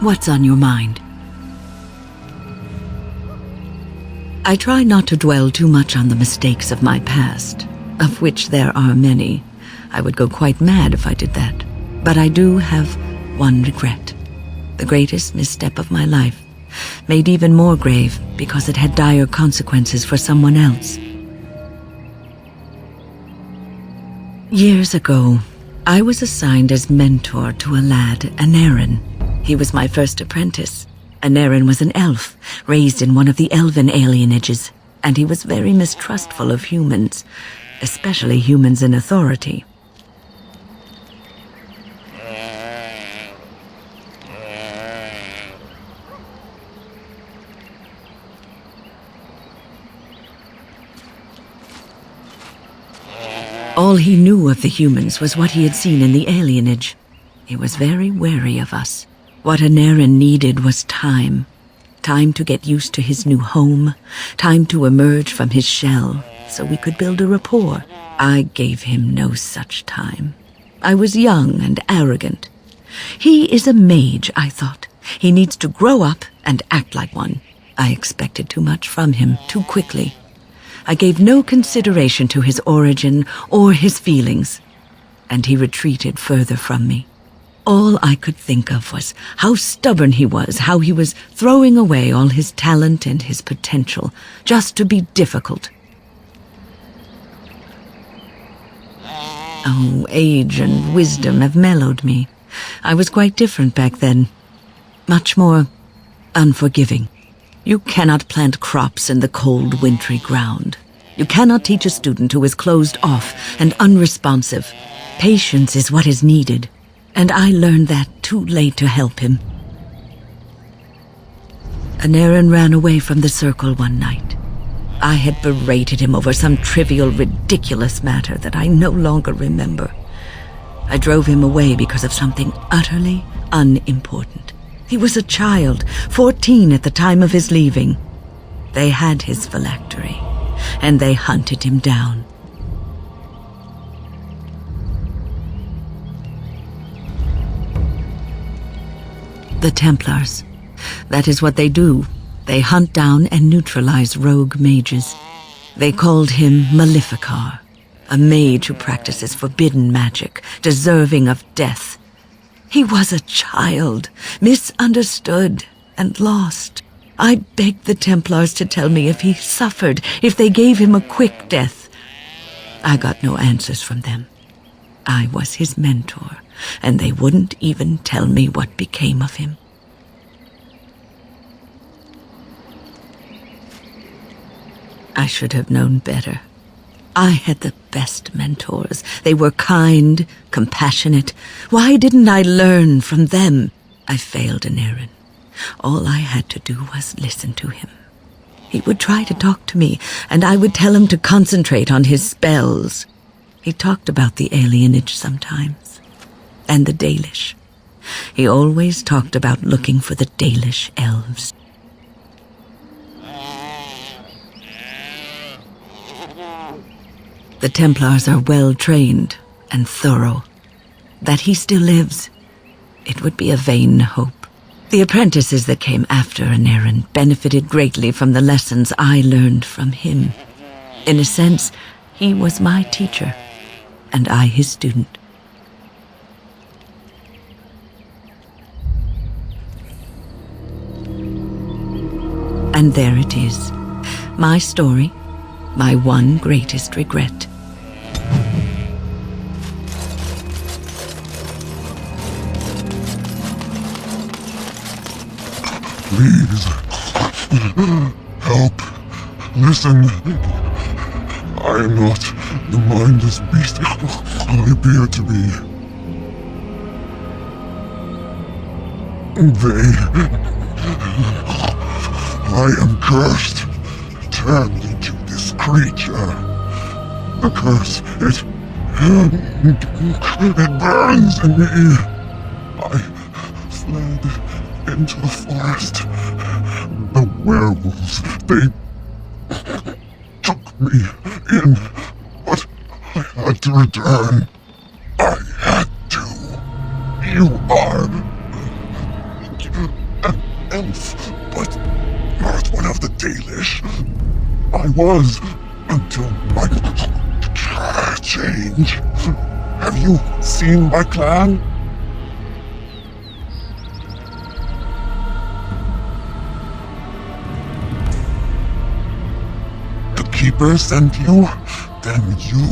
What's on your mind? I try not to dwell too much on the mistakes of my past, of which there are many. I would go quite mad if I did that. But I do have one regret. The greatest misstep of my life, made even more grave because it had dire consequences for someone else. Years ago, I was assigned as mentor to a lad, Aneurin. He was my first apprentice. Aneurin was an elf, raised in one of the elven alienages, and he was very mistrustful of humans, especially humans in authority. All he knew of the humans was what he had seen in the alienage. He was very wary of us. What Aneurin needed was time. Time to get used to his new home. Time to emerge from his shell so we could build a rapport. I gave him no such time. I was young and arrogant. He is a mage, I thought. He needs to grow up and act like one. I expected too much from him too quickly. I gave no consideration to his origin or his feelings, and he retreated further from me. All I could think of was how stubborn he was, how he was throwing away all his talent and his potential just to be difficult. Oh, age and wisdom have mellowed me. I was quite different back then. Much more unforgiving. You cannot plant crops in the cold, wintry ground. You cannot teach a student who is closed off and unresponsive. Patience is what is needed, and I learned that too late to help him. Aneurin ran away from the circle one night. I had berated him over some trivial, ridiculous matter that I no longer remember. I drove him away because of something utterly unimportant. He was a child, 14 at the time of his leaving. They had his phylactery, and they hunted him down. The Templars. That is what they do. They hunt down and neutralize rogue mages. They called him Maleficar, a mage who practices forbidden magic, deserving of death. He was a child, misunderstood and lost. I begged the Templars to tell me if he suffered, if they gave him a quick death. I got no answers from them. I was his mentor, and they wouldn't even tell me what became of him. I should have known better. I had the best mentors. They were kind, compassionate. Why didn't I learn from them? I failed Aneurin. All I had to do was listen to him. He would try to talk to me, and I would tell him to concentrate on his spells. He talked about the alienage sometimes, and the Dalish. He always talked about looking for the Dalish elves. The Templars are well-trained and thorough. That he still lives, it would be a vain hope. The apprentices that came after Aneurin benefited greatly from the lessons I learned from him. In a sense, he was my teacher, and I his student. And there it is, my story, my one greatest regret. Please, help, listen. I am not the mindless beast I appear to be. I am cursed, turned into this creature. The curse, it burns in me. I fled into the forest. The werewolves, they took me in, but I had to return. I had to. You are Dalish. I was until my change. Have you seen my clan? The Keeper sent you? Then you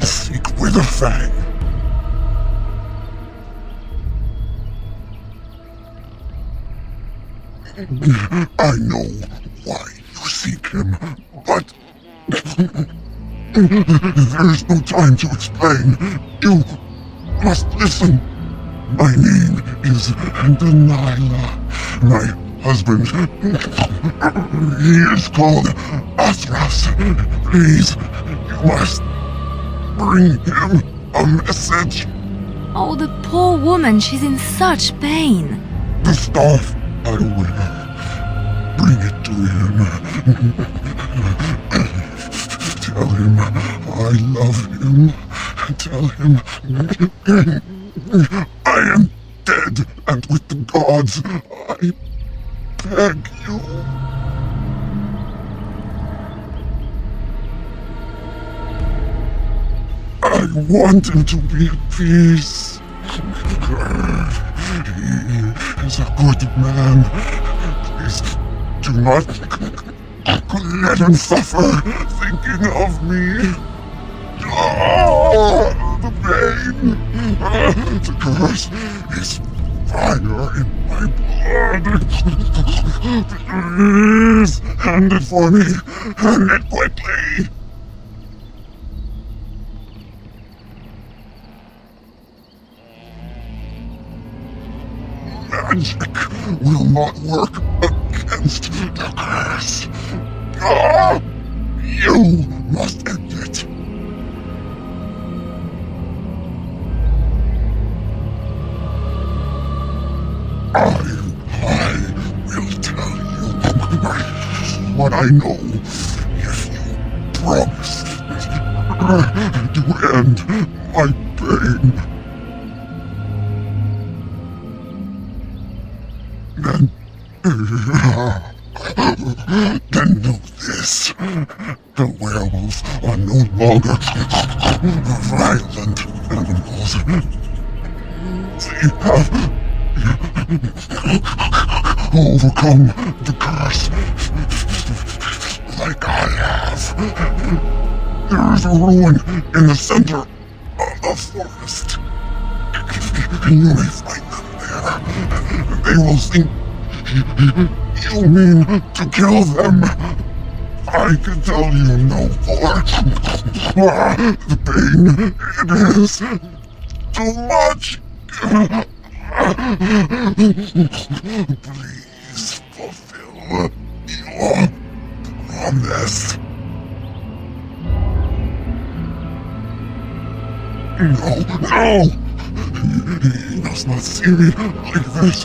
seek Witherfang. I know why you seek him, but there's no time to explain. You must listen. My name is Delilah. My husband, he is called Athras. Please, you must bring him a message. Oh, the poor woman, she's in such pain. The staff I wear. Bring it to him. Tell him I love him. Tell him I am dead, and with the gods, I beg you. I want him to be at peace. He is a good man. Please do not let him suffer thinking of me. The pain. The curse is fire in my blood. Please, hand it for me. Hand it quickly. Magic will not work against the curse. You must end it. I will tell you what I know if you promise to end my pain. Then know this. The werewolves are no longer violent animals. They have overcome the curse like I have. There is a ruin in the center of the forest. You may find them there. They will think you mean to kill them. I can tell you no more. The pain, it is too much. Please fulfill your promise. No! He does not see me like this.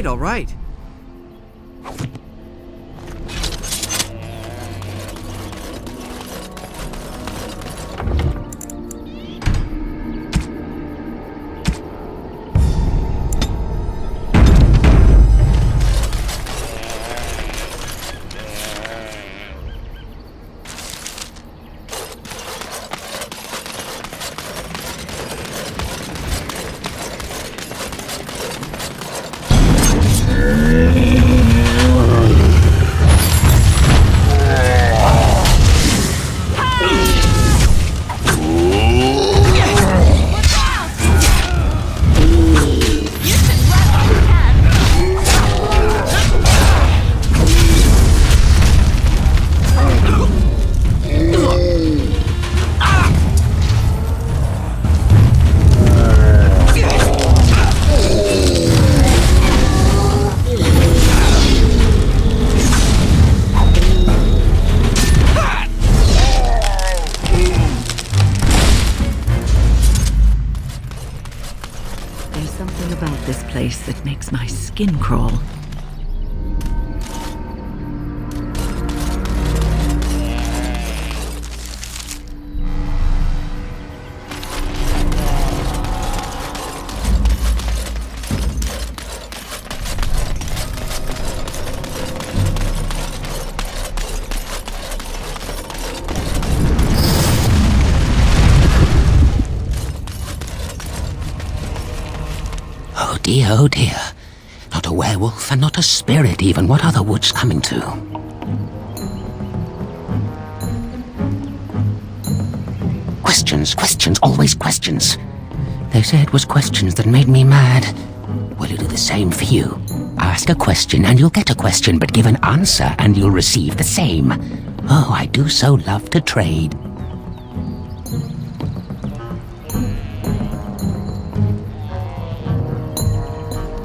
All right. This makes my skin crawl. Oh dear. Not a werewolf and not a spirit even. What are the woods coming to? Questions, always questions. They say it was questions that made me mad. Will you do the same for you? Ask a question and you'll get a question, but give an answer and you'll receive the same. Oh, I do so love to trade.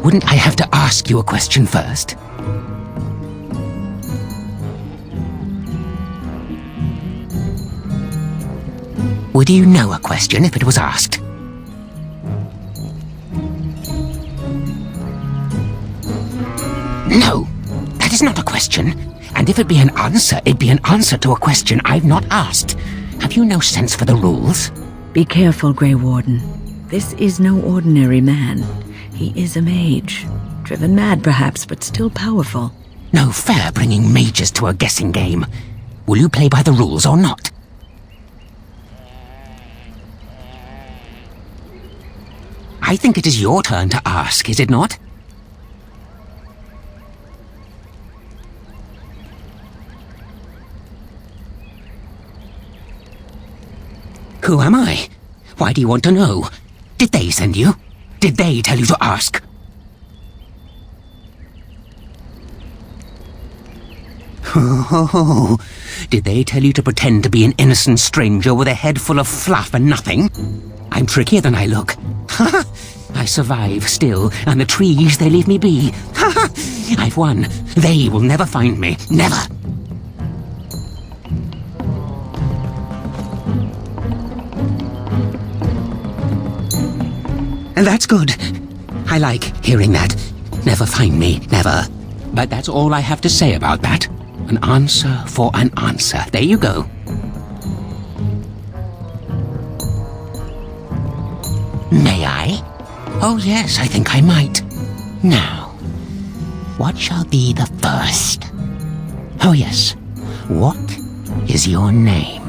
Wouldn't I have to ask you a question first? Would you know a question if it was asked? No, that is not a question. And if it be an answer, it'd be an answer to a question I've not asked. Have you no sense for the rules? Be careful, Grey Warden. This is no ordinary man. He is a mage. Driven mad, perhaps, but still powerful. No fair bringing mages to a guessing game. Will you play by the rules or not? I think it is your turn to ask, is it not? Who am I? Why do you want to know? Did they send you? Did they tell you to ask? Oh, did they tell you to pretend to be an innocent stranger with a head full of fluff and nothing? I'm trickier than I look. I survive still, and the trees, they leave me be. I've won. They will never find me. Never. And that's good. I like hearing that. Never find me, never. But that's all I have to say about that. An answer for an answer. There you go. May I? Oh yes, I think I might. Now, what shall be the first? Oh yes, what is your name?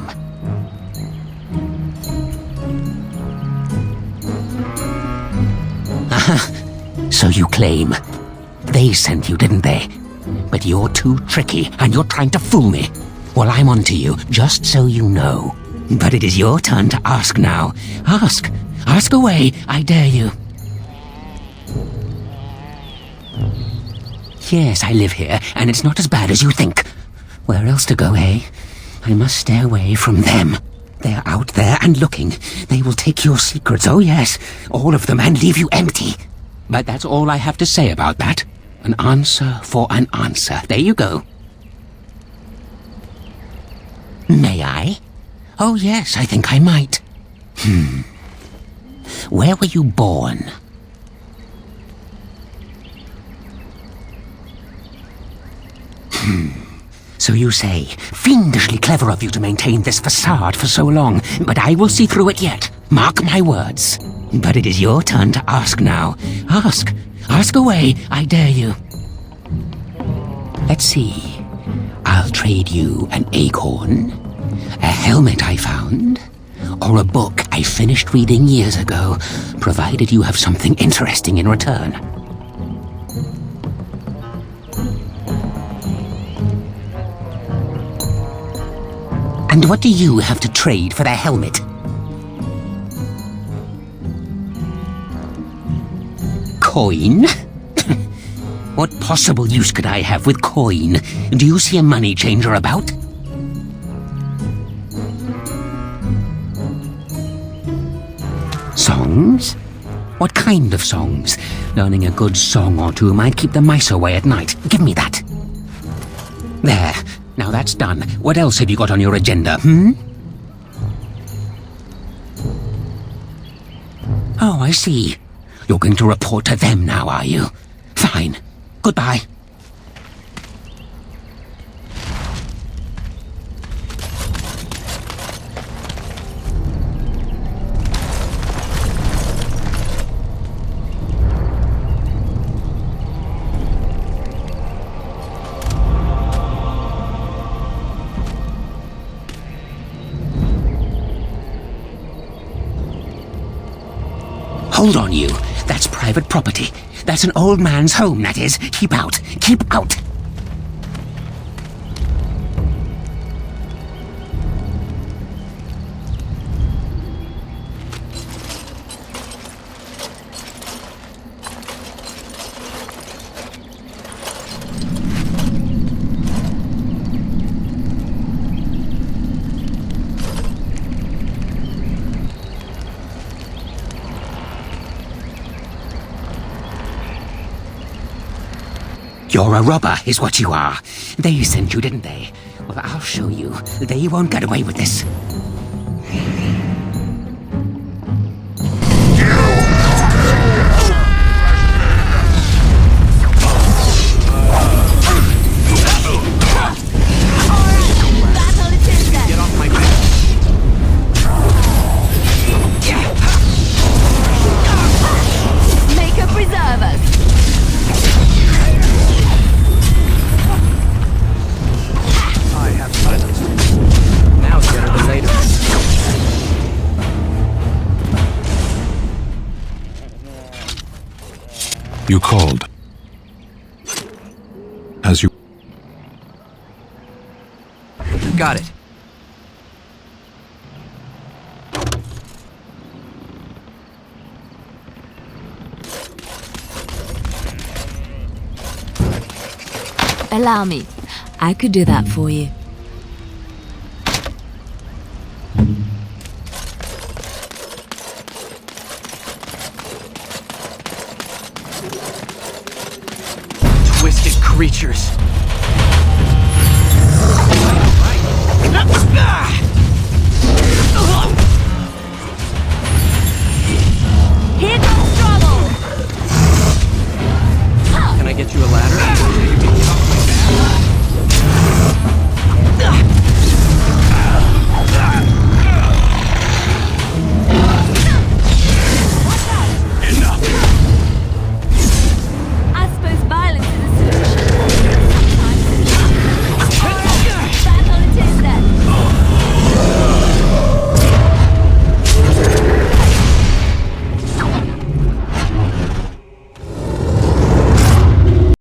So you claim. They sent you, didn't they? But you're too tricky, and you're trying to fool me. Well, I'm on to you, just so you know. But it is your turn to ask now. Ask. Ask away, I dare you. Yes, I live here, and it's not as bad as you think. Where else to go, eh? I must stay away from them. They're out there and looking. They will take your secrets, oh yes, all of them, and leave you empty. But that's all I have to say about that. An answer for an answer. There you go. May I? Oh yes, I think I might. Where were you born? So you say, fiendishly clever of you to maintain this facade for so long, but I will see through it yet. Mark my words. But it is your turn to ask now. Ask. Ask away, I dare you. Let's see. I'll trade you an acorn, a helmet I found, or a book I finished reading years ago, provided you have something interesting in return. And what do you have to trade for the helmet? Coin? What possible use could I have with coin? Do you see a money changer about? Songs? What kind of songs? Learning a good song or two might keep the mice away at night. Give me that. There. Now that's done. What else have you got on your agenda, Oh, I see. You're going to report to them now, are you? Fine. Goodbye. Hold on, you. That's private property. That's an old man's home, that is. Keep out. Keep out. You're a robber, is what you are. They sent you, didn't they? Well, I'll show you. They won't get away with this. Get off my back. Make a preserve us. I have silenced him. Now sooner than later. You called. As you... Got it. Allow me. I could do that for you. Twisted creatures.